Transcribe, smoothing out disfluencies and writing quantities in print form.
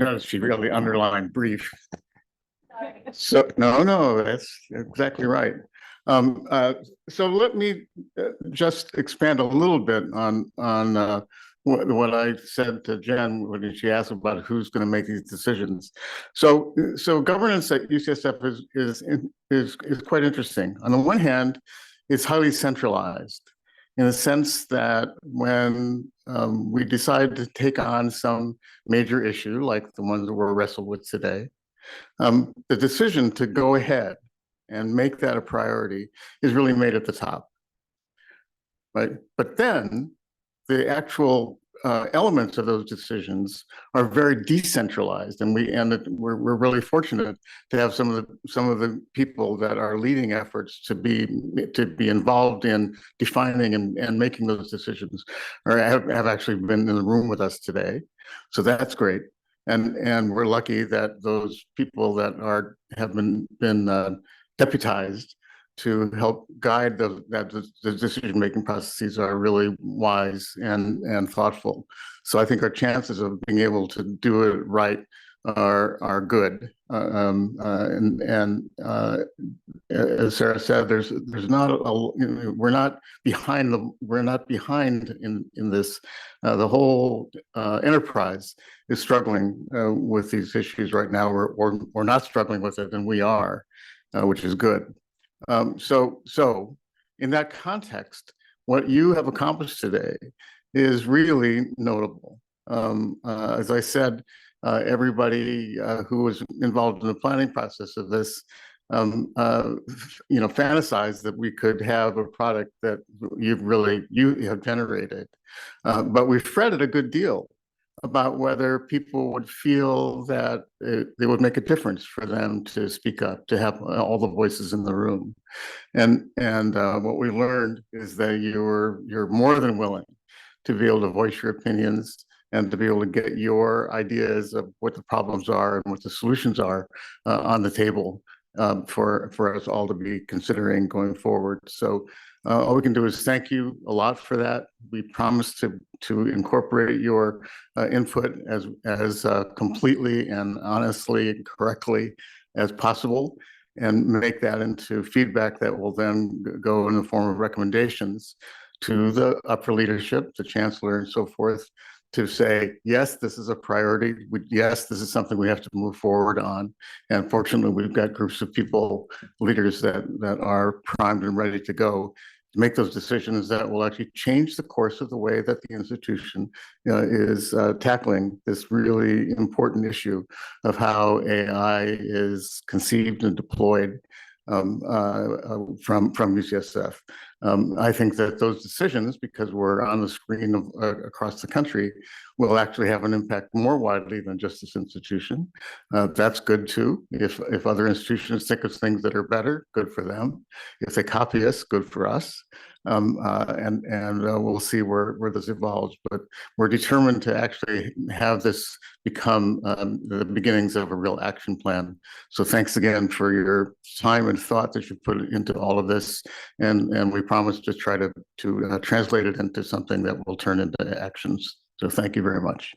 No, she really underlined brief. So no, that's exactly right. So let me just expand a little bit on what I said to Jen when she asked about who's going to make these decisions. So governance at UCSF is quite interesting. On the one hand, it's highly centralized in the sense that when we decide to take on some major issue like the ones that we're wrestled with today, the decision to go ahead and make that a priority is really made at the top, right? But then the actual elements of those decisions are very decentralized, and we're really fortunate to have some of the people that are leading efforts to be involved in defining and making those decisions, or have actually been in the room with us today. So that's great. And we're lucky that those people that have been deputized to help guide the decision-making processes are really wise and thoughtful. So I think our chances of being able to do it right are good. As Sarah said, there's not we're not behind in this. The whole enterprise is struggling with these issues right now, or not struggling with it, and we are, which is good. So in that context, what you have accomplished today is really notable. As I said, everybody who was involved in the planning process of this, fantasized that we could have a product that you have generated. But we fretted a good deal about whether people would feel that it would make a difference for them to speak up, to have all the voices in the room. And what we learned is that you're more than willing to be able to voice your opinions and to be able to get your ideas of what the problems are and what the solutions are on the table for us all to be considering going forward. So all we can do is thank you a lot for that. We promise to incorporate your input as completely and honestly and correctly as possible, and make that into feedback that will then go in the form of recommendations to the upper leadership, the chancellor, and so forth, to say, yes, this is a priority. Yes, this is something we have to move forward on. And fortunately, we've got groups of people, leaders that are primed and ready to go to make those decisions that will actually change the course of the way that the institution is tackling this really important issue of how AI is conceived and deployed from UCSF. I think that those decisions, because we're on the screen across the country, will actually have an impact more widely than just this institution. That's good too. If other institutions think of things that are better, good for them. If they copy us, good for us. We'll see where this evolves. But we're determined to actually have this become the beginnings of a real action plan. So thanks again for your time and thought that you put into all of this, and we promise to try to translate it into something that will turn into actions. So thank you very much.